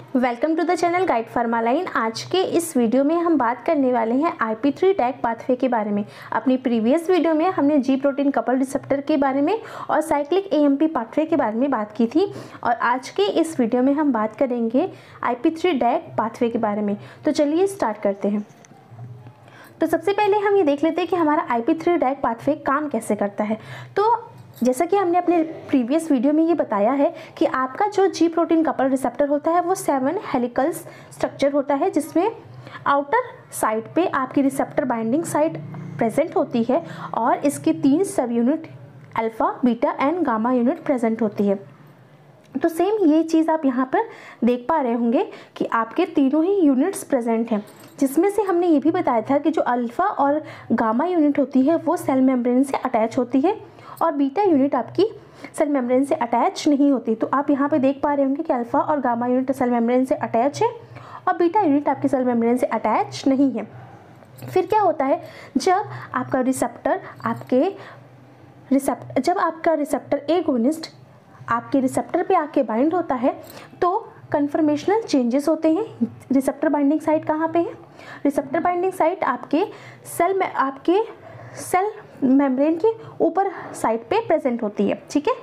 Welcome to the channel guide Formaline. आज के इस वीडियो में हम बात करने वाले हैं IP3 टैग पाथवे के बारे में। अपनी प्रीवियस वीडियो में हमने जी प्रोटीन कपल रिसेप्टर के बारे में और साइक्लिक AMP पाथवे के बारे में बात की थी और आज के इस वीडियो में हम बात करेंगे IP3 टैग पाथवे के बारे में। तो चलिए स्टार्ट करते हैं। तो सबसे पहले हम ये देख लेते हैं कि हमारा IP3 टैग पाथवे काम कैसे करता है। तो जैसा कि हमने अपने प्रीवियस वीडियो में ये बताया है कि आपका जो जी प्रोटीन कपल रिसेप्टर होता है वो 7 हेलिकल स्ट्रक्चर होता है, जिसमें आउटर साइड पे आपकी रिसेप्टर बाइंडिंग साइट प्रेजेंट होती है और इसकी 3 सब unit alpha, beta and gamma unit present होती है। तो सेम ये चीज़ आप यहाँ पर देख पा रहे होंगे कि आपके तीनों ही यूनिट्स प्रेजेंट हैं, जिसमें से हमने ये भी बताया था कि जो अल्फ़ा और गामा यूनिट होती है वो सेल मेम्ब्रेन से अटैच होती है और बीटा यूनिट आपकी सेल मेम्ब्रेन से अटैच नहीं होती। तो आप यहाँ पे देख पा रहे होंगे कि अल्फ़ा और गामा यूनिट सेल मेम्ब्रेन से अटैच है और बीटा यूनिट आपकी सेल मेम्ब्रेन से अटैच नहीं है। फिर क्या होता है, जब आपका रिसेप्टर एगोनिस्ट आपके रिसेप्टर पे आके बाइंड होता है तो कन्फर्मेशनल चेंजेस होते हैं। रिसेप्टर बाइंडिंग साइट कहाँ पे है? रिसेप्टर बाइंडिंग साइट आपके सेल मेम्ब्रेन के ऊपर साइड पे प्रेजेंट होती है, ठीक है।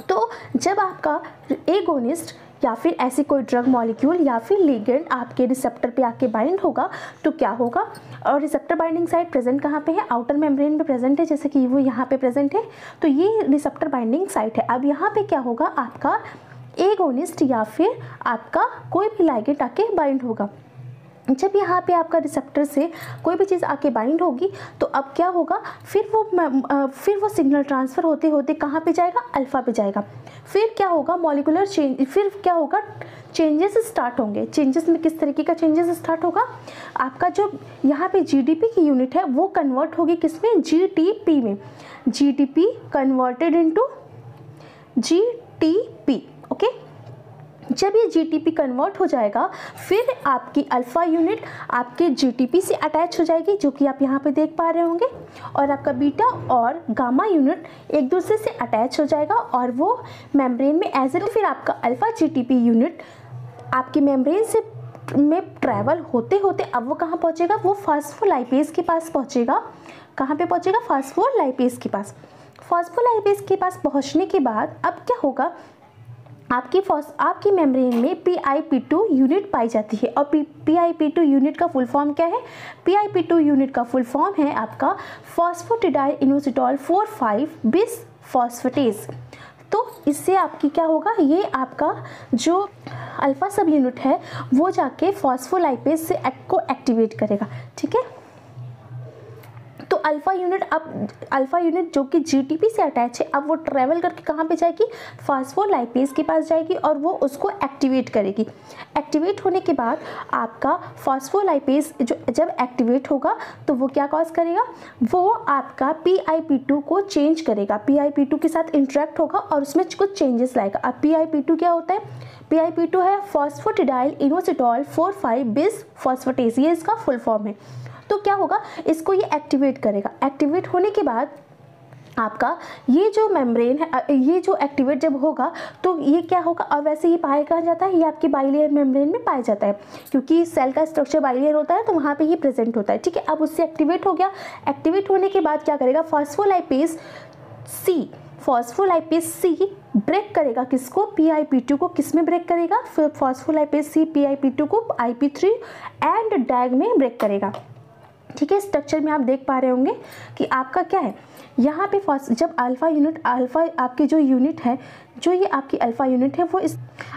तो जब आपका एगोनिस्ट या फिर ऐसी कोई ड्रग मॉलिक्यूल या फिर लिगेंड आपके रिसेप्टर पे आके बाइंड होगा तो क्या होगा, और रिसेप्टर बाइंडिंग साइट प्रेजेंट कहाँ पे है? आउटर मेम्ब्रेन पे प्रेजेंट है, जैसे कि वो यहाँ पे प्रेजेंट है। तो ये रिसेप्टर बाइंडिंग साइट है। अब यहाँ पे क्या होगा, आपका एगोनिस्ट या फिर आपका कोई भी लिगेंड आके बाइंड होगा। जब यहाँ पे आपका रिसेप्टर से कोई भी चीज़ आके बाइंड होगी तो अब क्या होगा, फिर वो सिग्नल ट्रांसफ़र होते होते कहाँ पे जाएगा? अल्फ़ा पे जाएगा। फिर क्या होगा, मॉलिकुलर चेंज, फिर क्या होगा, चेंजेस स्टार्ट होंगे। चेंजेस में किस तरीके का चेंजेस स्टार्ट होगा, आपका जो यहाँ पे GDP की यूनिट है वो कन्वर्ट होगी किसमें? GTP में। GDP converted into GTP, okay. जब ये GTP कन्वर्ट हो जाएगा फिर आपकी अल्फ़ा यूनिट आपके GTP से अटैच हो जाएगी, जो कि आप यहाँ पे देख पा रहे होंगे, और आपका बीटा और गामा यूनिट एक दूसरे से अटैच हो जाएगा और वो मेम्ब्रेन में एज ए, फिर आपका अल्फ़ा GTP यूनिट आपकी मेम्ब्रेन से में ट्रैवल होते होते अब वो कहाँ पहुँचेगा? वो फॉस्फोलाइपेज के पास पहुँचेगा। कहाँ पे पहुँचेगा? फॉस्फोलाइपेज के पास। फॉस्फोलाइपेज के पास पहुँचने के बाद अब क्या होगा, आपकी मेम्ब्रेन में PIP2 यूनिट पाई जाती है। और PIP2 यूनिट का फुल फॉर्म क्या है? PIP2 यूनिट का फुल फॉर्म है आपका फॉस्फेटिडाइल इनोसिटोल 4,5 बिस फॉस्फेटेज। तो इससे आपकी क्या होगा, ये आपका जो अल्फ़ा सब यूनिट है वो जाके फॉस्फोलाइपेज से को एक्टिवेट करेगा, ठीक है। तो अल्फ़ा यूनिट जो कि GTP से अटैच है, अब वो ट्रैवल करके कहाँ पे जाएगी? फॉस्फोलाइपेज के पास जाएगी और वो उसको एक्टिवेट करेगी। एक्टिवेट होने के बाद आपका फॉस्फोलाइपेज जब एक्टिवेट होगा तो वो क्या कॉज करेगा, वो आपका PIP2 को चेंज करेगा। PIP2 के साथ इंटरेक्ट होगा और उसमें कुछ चेंजेस लाएगा। अब PIP2 क्या होता है? PIP2 है फॉस्फेटिडाइल इनोसिटोल 4,5 बिस फॉस्फेटेज, ये इसका फुल फॉर्म है। तो क्या होगा, इसको ये एक्टिवेट करेगा। एक्टिवेट होने के बाद आपका ये जो मेम्ब्रेन है, ये जो एक्टिवेट जब होगा तो ये क्या होगा, और वैसे ही पाया कहाँ जाता है? ये आपकी बाइलेयर मेम्ब्रेन में पाया जाता है, क्योंकि सेल का स्ट्रक्चर बाइलेयर होता है तो वहाँ पे ये प्रेजेंट होता है, ठीक है। अब उससे एक्टिवेट हो गया। एक्टिवेट होने के बाद क्या करेगा, फॉस्फोलाइपेज C ब्रेक करेगा किसको? PIP2 को। किस में ब्रेक करेगा? फॉस्फोलाइपेज C PIP2 को IP3 एंड डैग में ब्रेक करेगा, ठीक है। स्ट्रक्चर में आप देख पा रहे होंगे कि आपका क्या है, यहाँ पे जब अल्फ़ा आपकी जो यूनिट है, जो ये आपकी अल्फ़ा यूनिट है वो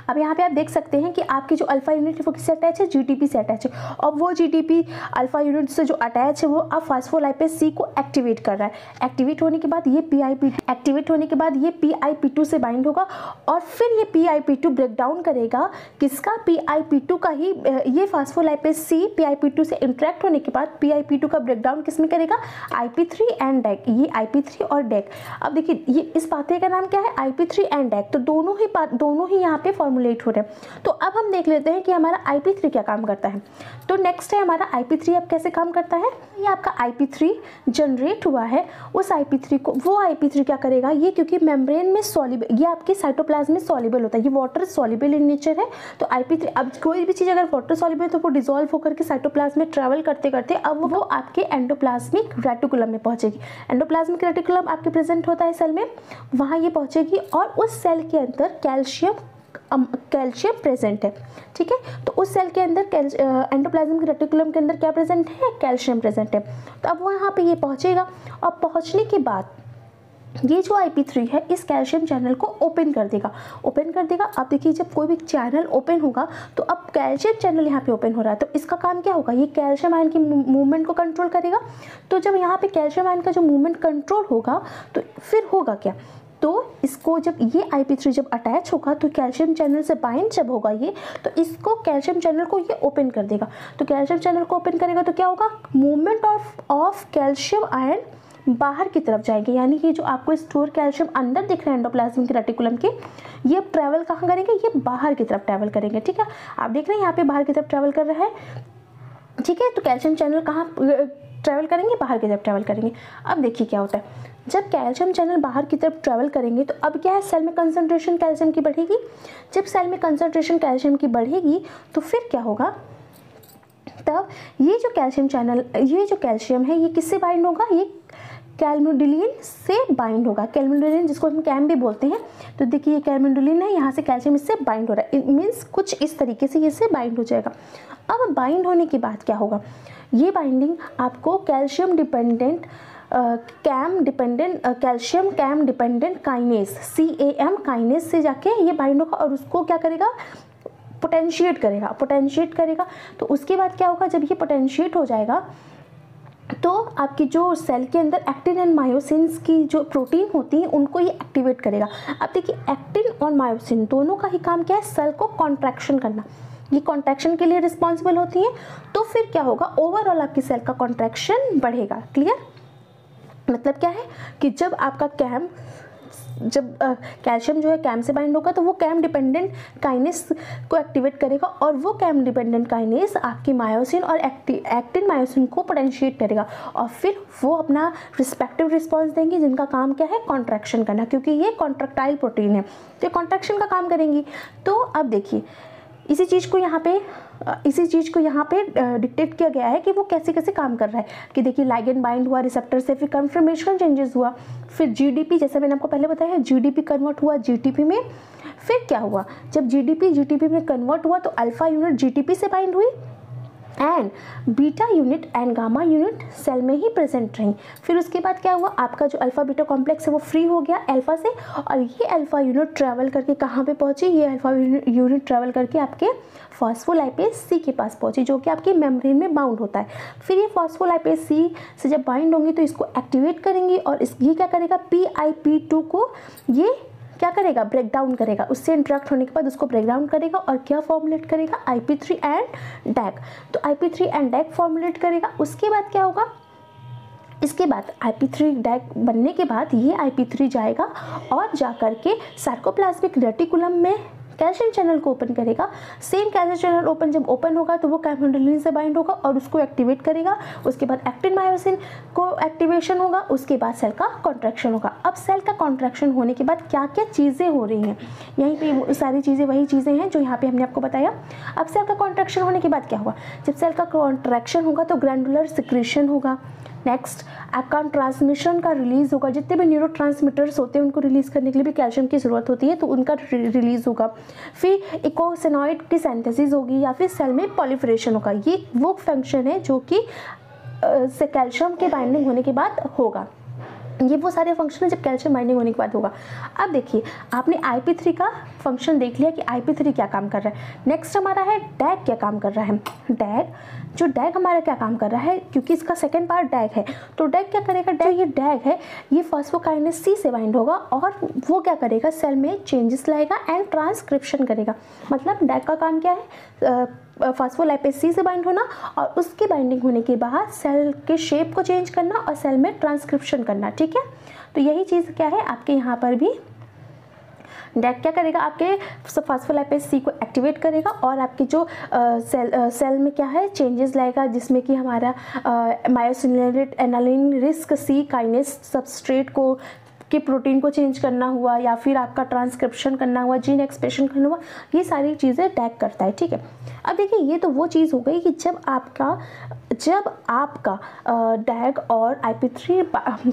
अब यहाँ पे आप देख सकते हैं कि आपकी जो अल्फ़ा यूनिट है वो किससे अटैच है? GTP से अटैच है। और वो GTP अल्फ़ा यूनिट से जो अटैच है वो अब फॉस्फोलाइपेज C को एक्टिवेट कर रहा है। एक्टिवेट होने के बाद ये PIP2 से बाइंड होगा और फिर ये PIP2 ब्रेक डाउन करेगा किसका? PIP2 का ही। ये फॉस्फोलाइपेज C PIP2 से इंटरेक्ट होने के बाद PIP2 का ब्रेक डाउन किस में करेगा? IP3 and डैग। ये IP3 और डैग। अब देखिए, ये इस पाथवे का नाम क्या है? IP3 एंड डैक, तो दोनों ही यहाँ पे फॉर्मुलेट हो रहे हैं। तो अब हम देख लेते हैं कि हमारा IP3 क्या काम करता है। तो नेक्स्ट है हमारा IP3 अब कैसे काम करता है। ये आपका IP3 जनरेट हुआ है, उस IP3 को वो IP3 क्या करेगा, ये क्योंकि मेम्ब्रेन में सॉल्युबल, ये आपके साइटोप्लाज्म में सॉल्युबल होता है, ये वाटर सॉल्युबल इन नेचर है। तो IP3 अब कोई भी चीज़ अगर वाटर सॉल्युबल है तो वो डिसॉल्व होकर के साइटोप्लाज्म में ट्रैवल करते करते अब वो आपके एंडोप्लाज्मिक रेटिकुलम में पहुंचेगी। एंडोप्लाज्मिक रेटिकुलम आपके प्रेजेंट होता है सेल में, वहाँ ये पहुंचेगी और उस सेल के अंदर कैल्शियम प्रेजेंट है, ठीक है। तो उस सेल के अंदर एंडोप्लाज्मिक रेटिकुलम के अंदर क्या प्रेजेंट है, कैल्शियम प्रेजेंट है। तो अब वो यहाँ पे ये पहुंचेगा और पहुंचने के बाद ये जो IP3 है इस कैल्शियम चैनल को ओपन कर देगा। अब देखिए जब कोई भी चैनल ओपन होगा तो अब कैल्शियम चैनल यहाँ पे ओपन हो रहा है, तो इसका काम क्या होगा, ये कैल्शियम आयन की मूवमेंट को कंट्रोल करेगा। तो जब यहाँ पे कैल्शियम आयन का जो मूवमेंट कंट्रोल होगा तो फिर होगा क्या, तो इसको जब ये IP3 जब अटैच होगा तो कैल्शियम चैनल से बाइंड जब होगा ये, तो इसको कैल्शियम चैनल को ये ओपन कर देगा। तो कैल्शियम चैनल को ओपन करेगा तो क्या होगा, मूवमेंट ऑफ कैल्शियम आयन बाहर की तरफ जाएंगे, यानी कि जो आपको स्टोर कैल्शियम अंदर दिख रहे हैं एंडोप्लाज्मिक रेटिकुलम के, ये ट्रैवल कहाँ करेंगे, ये बाहर की तरफ ट्रैवल करेंगे, ठीक है। आप देख रहे हैं यहाँ पे बाहर की तरफ ट्रैवल कर रहा है, ठीक है। तो कैल्शियम चैनल कहाँ ट्रैवल करेंगे, बाहर की तरफ ट्रैवल करेंगे। अब देखिए क्या होता है, जब कैल्शियम चैनल बाहर की तरफ ट्रैवल करेंगे तो अब क्या है, सेल में कंसंट्रेशन कैल्शियम की बढ़ेगी। जब सेल में कंसंट्रेशन कैल्शियम की बढ़ेगी तो फिर क्या होगा, तब ये जो कैल्शियम है ये किससे बाइंड होगा, ये कैल्मिडोलिन से बाइंड होगा। कैल्मिडोलिन जिसको हम कैम भी बोलते हैं, तो देखिए ये कैल्मिडोलिन है, यहाँ से कैल्शियम इससे बाइंड हो रहा है, इट मीन्स कुछ इस तरीके से इससे बाइंड हो जाएगा। अब बाइंड होने के बाद क्या होगा, ये बाइंडिंग आपको calcium CaM dependent kinase CAM kinase से जाके ये बाइंड होगा और उसको क्या करेगा, पोटेंशिएट करेगा। तो उसके बाद क्या होगा, जब ये पोटेंशिएट हो जाएगा तो आपकी जो सेल के अंदर एक्टिन एंड मायोसिन की जो प्रोटीन होती है उनको ये एक्टिवेट करेगा। अब देखिए एक्टिन और मायोसिन दोनों का ही काम क्या है, सेल को कॉन्ट्रैक्शन करना, ये कॉन्ट्रैक्शन के लिए रिस्पॉन्सिबल होती हैं। तो फिर क्या होगा, ओवरऑल आपकी सेल का कॉन्ट्रैक्शन बढ़ेगा। क्लियर, मतलब क्या है कि जब आपका कैल्शियम जो है कैम से बाइंड होगा तो वो कैम डिपेंडेंट काइनेस को एक्टिवेट करेगा और वो कैम डिपेंडेंट काइनेस आपकी मायोसिन और एक्टिन मायोसिन को पोटेंशिएट करेगा और फिर वो अपना रिस्पेक्टिव रिस्पॉन्स देंगी, जिनका काम क्या है, कॉन्ट्रैक्शन करना, क्योंकि ये कॉन्ट्रैक्टाइल प्रोटीन है तो कॉन्ट्रैक्शन का काम करेंगी। तो अब देखिए इसी चीज़ को यहाँ पे डिक्टेट किया गया है कि वो कैसे कैसे काम कर रहा है, कि देखिए लाइगेंड बाइंड हुआ रिसेप्टर से, फिर कन्फर्मेशन चेंजेस हुआ, फिर GDP जैसे मैंने आपको पहले बताया है GDP कन्वर्ट हुआ GTP में। फिर क्या हुआ, जब GTP में कन्वर्ट हुआ तो अल्फा यूनिट GTP से बाइंड हुई and beta unit and gamma unit cell में ही प्रेजेंट रही। फिर उसके बाद क्या हुआ, आपका जो अल्फा बीटा कॉम्प्लेक्स है वो फ्री हो गया अल्फा से और ये अल्फा यूनिट ट्रैवल करके कहाँ पे पहुंची, ये अल्फा यूनिट ट्रैवल करके आपके फॉस्फोलाइपेज C के पास पहुंची, जो कि आपकी मेम्ब्रेन में बाउंड होता है। फिर ये फॉस्फोलाइपेज C से जब बाइंड होंगी तो इसको एक्टिवेट करेंगी और ये क्या करेगा, PIP2 को ये क्या करेगा, ब्रेक डाउन करेगा, उससे इंटरेक्ट होने के बाद उसको ब्रेक डाउन करेगा और क्या फॉर्मुलेट करेगा, IP3 एंड डैक। तो IP3 एंड डैक फॉर्मुलेट करेगा। उसके बाद क्या होगा, इसके बाद IP3 डैक बनने के बाद ये IP3 जाएगा और जा करके सार्कोप्लाज्मिक रेटिकुलम में कैल्शियम चैनल को ओपन करेगा। सेम कैल्शियम चैनल जब ओपन होगा तो वो कैल्मिडोलिन से बाइंड होगा और उसको एक्टिवेट करेगा। उसके बाद एक्टिन मायोसिन को एक्टिवेशन होगा, उसके बाद सेल का कॉन्ट्रैक्शन होगा। अब सेल का कॉन्ट्रैक्शन होने के बाद क्या क्या चीज़ें हो रही हैं, यहीं पे सारी चीज़ें वही चीज़ें हैं जो यहाँ पे हमने आपको बताया। अब सेल का कॉन्ट्रैक्शन होने के बाद क्या हुआ, जब सेल का कॉन्ट्रैक्शन होगा तो ग्रैंडुलर सिक्रीशन होगा। नेक्स्ट आपका ट्रांसमिशन का रिलीज होगा, जितने भी न्यूरोट्रांसमीटर्स होते हैं उनको रिलीज करने के लिए भी कैल्शियम की ज़रूरत होती है तो उनका रिलीज होगा। फिर इकोसिनॉइड की सिंथेसिस होगी या फिर सेल में पॉलिफरेशन होगा। ये वो फंक्शन है जो कि से कैल्शियम के बाइंडिंग होने के बाद होगा। ये वो सारे फंक्शन है जब कैल्शियम बाइंडिंग होने के बाद होगा। अब देखिए आपने IP3 का फंक्शन देख लिया कि IP3 क्या काम कर रहा है। नेक्स्ट हमारा है डैग क्या काम कर रहा है। डैग हमारा क्या काम कर रहा है, क्योंकि इसका सेकंड पार्ट डैग है तो डैग क्या करेगा, ये डैग है ये फॉस्फोकाइनेस C से बाइंड होगा और वो क्या करेगा, सेल में चेंजेस लाएगा एंड ट्रांसक्रिप्शन करेगा। मतलब डैग का काम क्या है, फॉस्फोलाइपेज C से बाइंड होना और उसकी बाइंडिंग होने के बाद सेल के शेप को चेंज करना और सेल में ट्रांसक्रिप्शन करना। ठीक है, तो यही चीज़ क्या है आपके यहाँ पर भी डैग क्या करेगा, आपके फॉस्फोलाइपेज सी को एक्टिवेट करेगा और आपके जो सेल में क्या है चेंजेस लाएगा, जिसमें कि हमारा मायोसिनेटेड एनालिन रिस्क सी काइनेस सबस्ट्रेट को कि प्रोटीन को चेंज करना हुआ या फिर आपका ट्रांसक्रिप्शन करना हुआ, जीन एक्सप्रेशन करना हुआ, ये सारी चीज़ें टैग करता है। ठीक है, अब देखिए ये तो वो चीज़ हो गई कि जब आपका डैग और IP3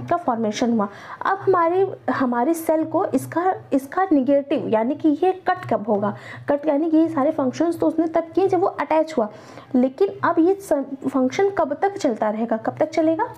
का फॉर्मेशन हुआ। अब हमारे सेल को इसका निगेटिव यानी कि ये कट कब होगा, कट यानी कि ये सारे फंक्शंस तो उसने तब किए जब वो अटैच हुआ, लेकिन अब ये फंक्शन कब तक चलता रहेगा, कब तक चलेगा,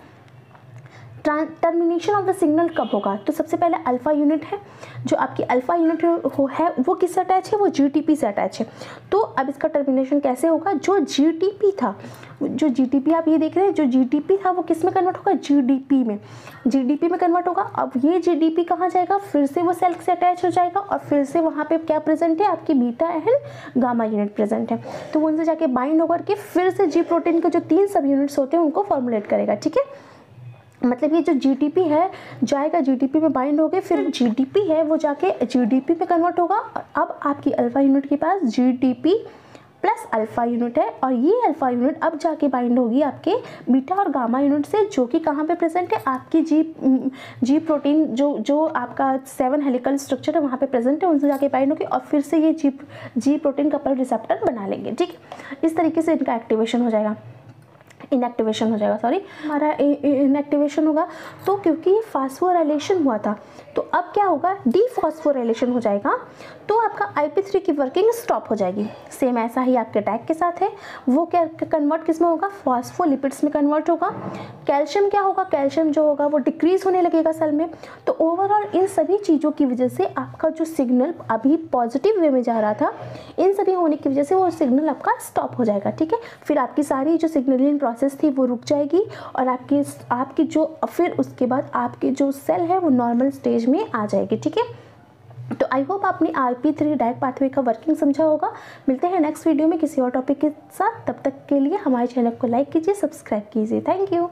टर्मिनेशन ऑफ द सिग्नल कब होगा। तो सबसे पहले अल्फा यूनिट है, जो आपकी अल्फा यूनिट है वो किससे अटैच है, वो GTP से अटैच है। तो अब इसका टर्मिनेशन कैसे होगा, जो GTP था, जो GTP आप ये देख रहे हैं, जो GTP था वो किस में कन्वर्ट होगा, GDP में कन्वर्ट होगा। अब ये GDP कहाँ जाएगा, फिर से वो सेल से अटैच हो जाएगा और फिर से वहाँ पे क्या प्रेजेंट है, आपकी beta and gamma unit present है। तो वो उनसे जाके बाइंड होकर के फिर से G प्रोटीन के जो 3 सब यूनिट्स होते हैं उनको फॉर्मुलेट करेगा। ठीक है, मतलब ये जो GTP है जाएगा GDP में बाइंड हो गए, फिर GDP है वो जाके GDP में कन्वर्ट होगा। अब आपकी अल्फा यूनिट के पास GDP प्लस अल्फा यूनिट है और ये अल्फा यूनिट अब जाके बाइंड होगी आपके बीटा और गामा यूनिट से, जो कि कहाँ पे प्रेजेंट है, आपकी जी प्रोटीन जो आपका 7 हेलिकल स्ट्रक्चर है वहाँ पे प्रेजेंट है, उनसे जाके बाइंड होगी और फिर से ये जी प्रोटीन कपल रिसेप्टर बना लेंगे। ठीक, इस तरीके से इनका एक्टिवेशन हो जाएगा, इनएक्टिवेशन हो जाएगा, सॉरी हमारा इनएक्टिवेशन होगा। तो क्योंकि ये फास्फोराइलेशन हुआ था तो अब क्या होगा, डीफॉस्फोराइलेशन हो जाएगा, तो आपका IP3 की वर्किंग स्टॉप हो जाएगी। सेम ऐसा ही आपके टैग के साथ है, वो क्या कन्वर्ट किस में होगा, फॉस्फोलिपिड्स में कन्वर्ट होगा। कैल्शियम क्या होगा, कैल्शियम जो होगा वो डिक्रीज होने लगेगा सेल में। तो ओवरऑल इन सभी चीज़ों की वजह से आपका जो सिग्नल अभी पॉजिटिव वे में जा रहा था, इन सभी होने की वजह से वो सिग्नल आपका स्टॉप हो जाएगा। ठीक है, फिर आपकी सारी जो सिग्नलिंग प्रोसेस थी वो रुक जाएगी और आपकी जो फिर उसके बाद आपकी जो सेल है वो नॉर्मल स्टेज में आ जाएगी। ठीक है, तो आई होप आपने IP3 डैग पाथवे का वर्किंग समझा होगा। मिलते हैं नेक्स्ट वीडियो में किसी और टॉपिक के साथ, तब तक के लिए हमारे चैनल को लाइक कीजिए, सब्सक्राइब कीजिए। Thank you.